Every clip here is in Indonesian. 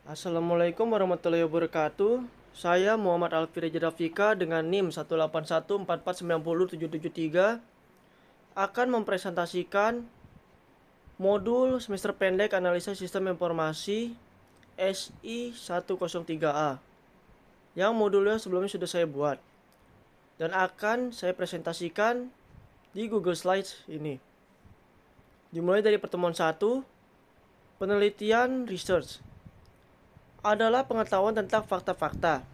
Assalamualaikum warahmatullahi wabarakatuh. Saya Muhammad Alfi Reja Rafika dengan NIM 18144907773 akan mempresentasikan modul semester pendek analisa sistem informasi SI 103A yang modulnya sebelumnya sudah saya buat dan akan saya presentasikan di Google Slides ini. Dimulai dari pertemuan 1, penelitian research adalah pengetahuan tentang fakta-fakta.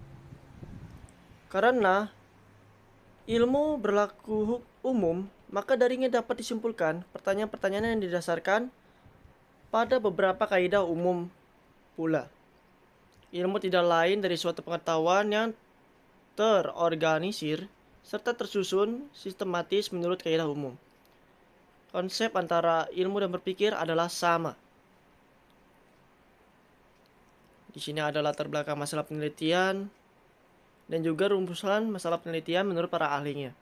Karena ilmu berlaku umum, maka darinya dapat disimpulkan pertanyaan-pertanyaan yang didasarkan pada beberapa kaidah umum pula. Ilmu tidak lain dari suatu pengetahuan yang terorganisir serta tersusun sistematis menurut kaidah umum. Konsep antara ilmu dan berpikir adalah sama. Di sini ada latar belakang masalah penelitian dan juga rumusan masalah penelitian menurut para ahlinya.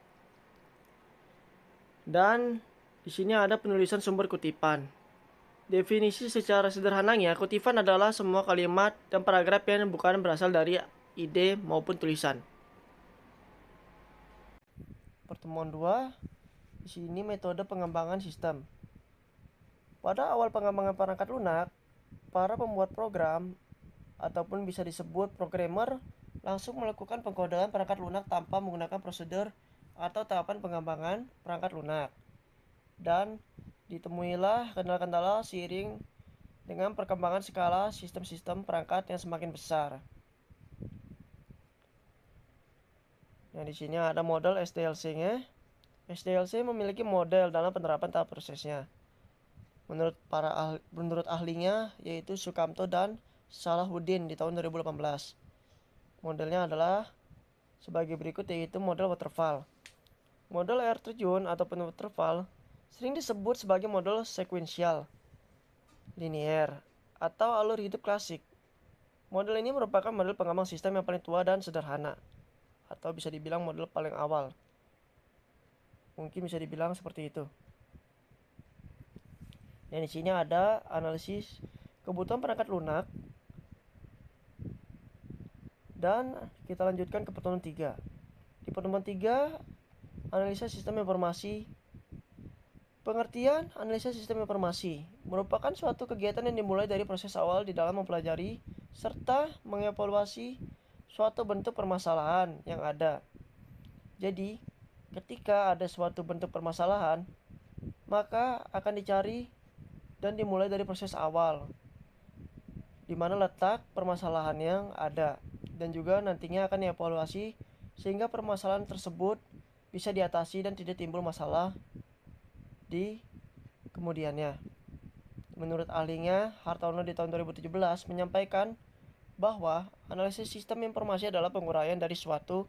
Dan di sini ada penulisan sumber kutipan. Definisi secara sederhananya, kutipan adalah semua kalimat dan paragraf yang bukan berasal dari ide maupun tulisan. Pertemuan 2, di sini metode pengembangan sistem. Pada awal pengembangan perangkat lunak, para pembuat program ataupun bisa disebut programmer langsung melakukan pengkodean perangkat lunak tanpa menggunakan prosedur atau tahapan pengembangan perangkat lunak. Dan ditemuilah kendala-kendala seiring dengan perkembangan skala sistem-sistem perangkat yang semakin besar. Nah, di sini ada model SDLC-nya. SDLC memiliki model dalam penerapan tahap prosesnya. Menurut ahlinya yaitu Sukamto dan Salahuddin di tahun 2018. Modelnya adalah sebagai berikut, yaitu model waterfall. Model air terjun ataupun waterfall sering disebut sebagai model sekuensial, linier, atau alur hidup klasik. Model ini merupakan model pengembang sistem yang paling tua dan sederhana, atau bisa dibilang model paling awal. Mungkin bisa dibilang seperti itu. Dan di sini ada analisis kebutuhan perangkat lunak. Dan kita lanjutkan ke pertemuan 3. Di pertemuan 3, analisa sistem informasi. Pengertian analisa sistem informasi merupakan suatu kegiatan yang dimulai dari proses awal di dalam mempelajari serta mengevaluasi suatu bentuk permasalahan yang ada. Jadi, ketika ada suatu bentuk permasalahan, maka akan dicari dan dimulai dari proses awal, di mana letak permasalahan yang ada, dan juga nantinya akan dievaluasi sehingga permasalahan tersebut bisa diatasi dan tidak timbul masalah di kemudiannya. Menurut ahlinya, Hartono di tahun 2017 menyampaikan bahwa analisis sistem informasi adalah penguraian dari suatu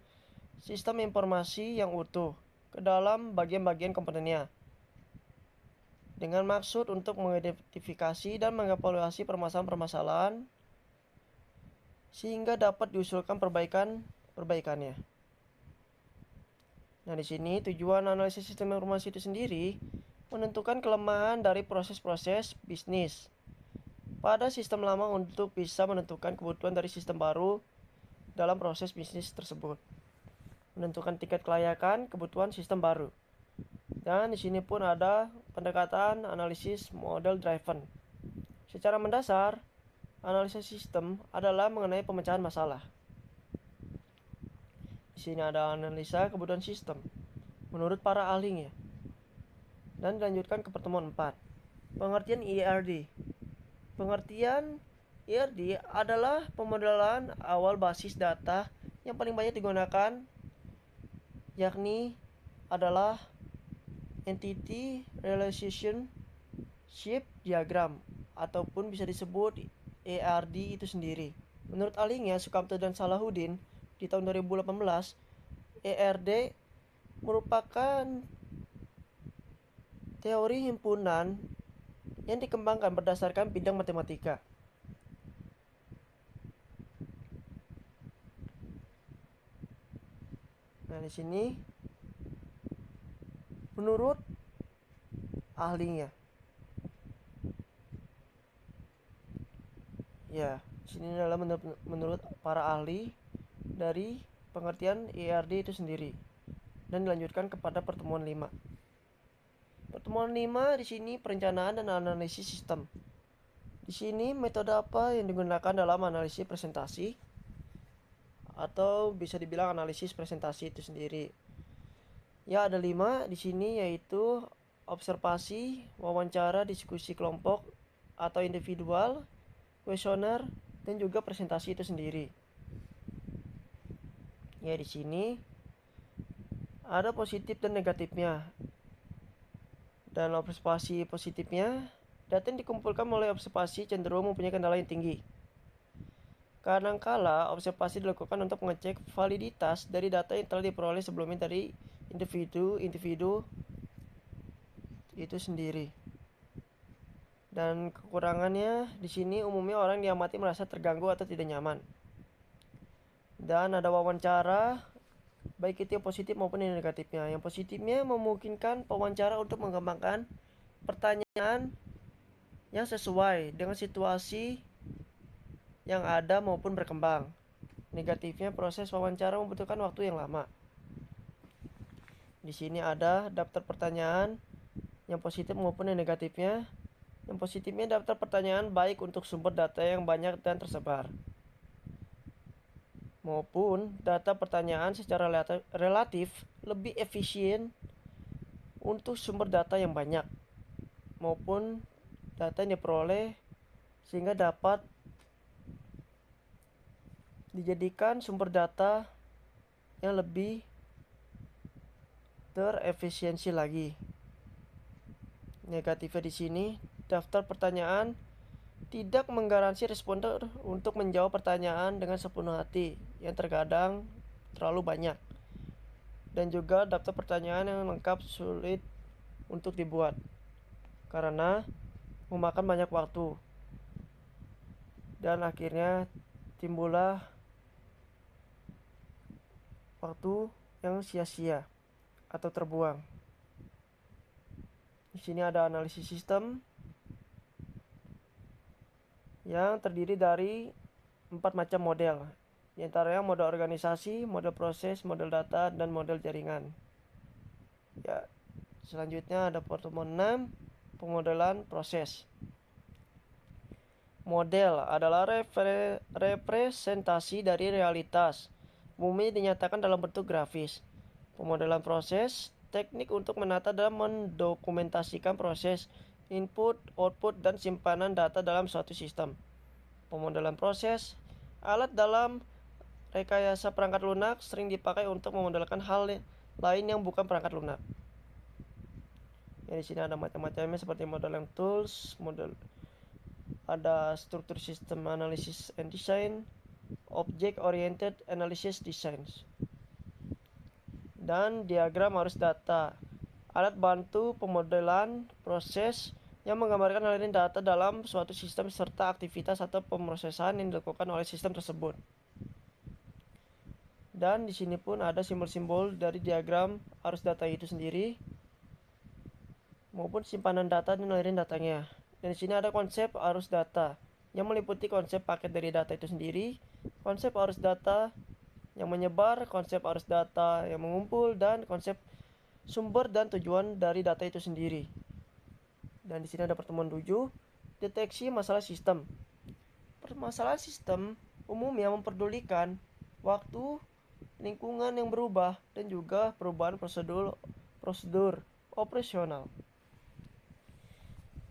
sistem informasi yang utuh ke dalam bagian-bagian komponennya, dengan maksud untuk mengidentifikasi dan mengevaluasi permasalahan-permasalahan sehingga dapat diusulkan perbaikannya. Nah, di sini tujuan analisis sistem informasi itu sendiri menentukan kelemahan dari proses-proses bisnis pada sistem lama untuk bisa menentukan kebutuhan dari sistem baru dalam proses bisnis tersebut. Menentukan tingkat kelayakan kebutuhan sistem baru. Dan di sini pun ada pendekatan analisis model driven. Secara mendasar, analisis sistem adalah mengenai pemecahan masalah. Di sini ada analisa kebutuhan sistem menurut para ahlinya. Dan dilanjutkan ke pertemuan 4. Pengertian IRD. Pengertian IRD adalah pemodelan awal basis data yang paling banyak digunakan, yakni adalah Entity Relationship Diagram, ataupun bisa disebut ERD itu sendiri. Menurut ahlinya Sukamto dan Salahuddin di tahun 2018, ERD merupakan teori himpunan yang dikembangkan berdasarkan bidang matematika. Nah, di sini menurut ahlinya, ya, Di sini adalah menurut para ahli dari pengertian IRD itu sendiri, dan dilanjutkan kepada pertemuan 5. Pertemuan 5 di sini perencanaan dan analisis sistem. Di sini metode apa yang digunakan dalam analisis presentasi atau bisa dibilang analisis presentasi itu sendiri? Ya, ada 5 di sini, yaitu observasi, wawancara, diskusi kelompok atau individual, kuesioner, dan juga presentasi itu sendiri. Ya, di sini ada positif dan negatifnya. Dan observasi positifnya, data yang dikumpulkan melalui observasi cenderung mempunyai kendala yang tinggi. Kadangkala observasi dilakukan untuk mengecek validitas dari data yang telah diperoleh sebelumnya dari individu itu sendiri. Dan kekurangannya di sini umumnya orang diamati merasa terganggu atau tidak nyaman. Dan ada wawancara, baik itu yang positif maupun yang negatifnya. Yang positifnya memungkinkan pewawancara untuk mengembangkan pertanyaan yang sesuai dengan situasi yang ada maupun berkembang. Negatifnya, proses wawancara membutuhkan waktu yang lama. Di sini ada daftar pertanyaan yang positif maupun yang negatifnya. Yang positifnya, daftar pertanyaan baik untuk sumber data yang banyak dan tersebar, maupun data pertanyaan secara relatif lebih efisien untuk sumber data yang banyak, maupun data yang diperoleh sehingga dapat dijadikan sumber data yang lebih terefisiensi lagi. Negatifnya di sini, daftar pertanyaan tidak menggaransi responden untuk menjawab pertanyaan dengan sepenuh hati yang terkadang terlalu banyak. Dan juga daftar pertanyaan yang lengkap sulit untuk dibuat karena memakan banyak waktu. Dan akhirnya timbullah waktu yang sia-sia atau terbuang. Di sini ada analisis sistem yang terdiri dari 4 macam model. Di antaranya model organisasi, model proses, model data, dan model jaringan. Ya, selanjutnya ada pertemuan 6, pemodelan proses. Model adalah representasi dari realitas, umumnya dinyatakan dalam bentuk grafis. Pemodelan proses, teknik untuk menata dan mendokumentasikan proses, input, output, dan simpanan data dalam suatu sistem. Pemodelan proses, alat dalam rekayasa perangkat lunak sering dipakai untuk memodelkan hal lain yang bukan perangkat lunak. Ya, di sini ada macam-macamnya seperti modeling tools, ada struktur sistem analysis and design, object oriented analysis designs, dan diagram arus data, alat bantu pemodelan proses yang menggambarkan aliran data dalam suatu sistem serta aktivitas atau pemrosesan yang dilakukan oleh sistem tersebut. Dan di sini pun ada simbol-simbol dari diagram arus data itu sendiri maupun simpanan data dan aliran datanya. Dan di sini ada konsep arus data yang meliputi konsep paket dari data itu sendiri, konsep arus data yang menyebar, konsep arus data yang mengumpul, dan konsep sumber dan tujuan dari data itu sendiri. Dan di sini ada pertemuan 7, deteksi masalah sistem. Permasalahan sistem umumnya memperdulikan waktu, lingkungan yang berubah, dan juga perubahan prosedur operasional.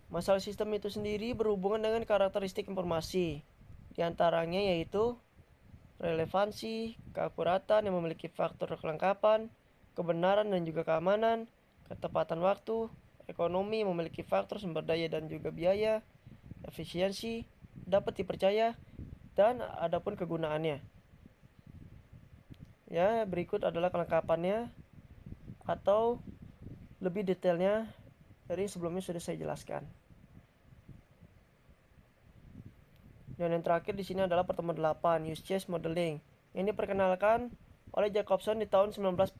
Masalah sistem itu sendiri berhubungan dengan karakteristik informasi, di antaranya yaitu relevansi, keakuratan yang memiliki faktor kelengkapan, kebenaran dan juga keamanan, ketepatan waktu, ekonomi memiliki faktor sumber daya dan juga biaya, efisiensi, dapat dipercaya, dan adapun kegunaannya. Ya, berikut adalah kelengkapannya atau lebih detailnya dari sebelumnya sudah saya jelaskan. Dan yang terakhir di sini adalah pertemuan 8, use case modeling, yang diperkenalkan oleh Jacobson di tahun 1994.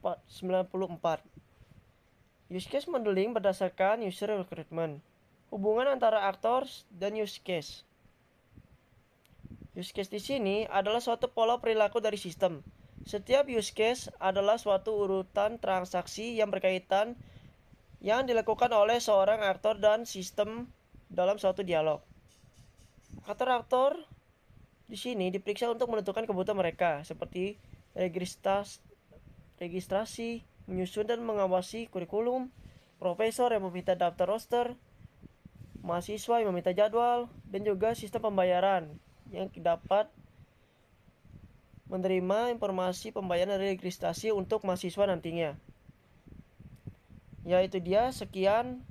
Use case modeling berdasarkan user requirement, hubungan antara actors dan use case. Use case di sini adalah suatu pola perilaku dari sistem. Setiap use case adalah suatu urutan transaksi yang berkaitan yang dilakukan oleh seorang aktor dan sistem dalam suatu dialog. Aktor-aktor di sini diperiksa untuk menentukan kebutuhan mereka, seperti registrasi, menyusun dan mengawasi kurikulum, profesor yang meminta daftar roster, mahasiswa yang meminta jadwal, dan juga sistem pembayaran yang dapat menerima informasi pembayaran dari registrasi untuk mahasiswa nantinya. Ya, itu dia, sekian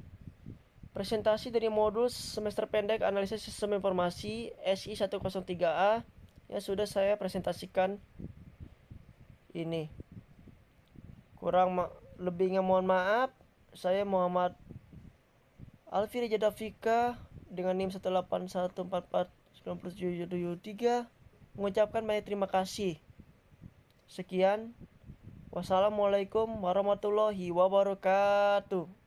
presentasi dari modul semester pendek analisis sistem informasi SI 103A yang sudah saya presentasikan ini. Lebihnya mohon maaf. Saya Muhammad Alfi Reja Dafika dengan NIM 181449773 mengucapkan banyak terima kasih. Sekian. Wassalamualaikum warahmatullahi wabarakatuh.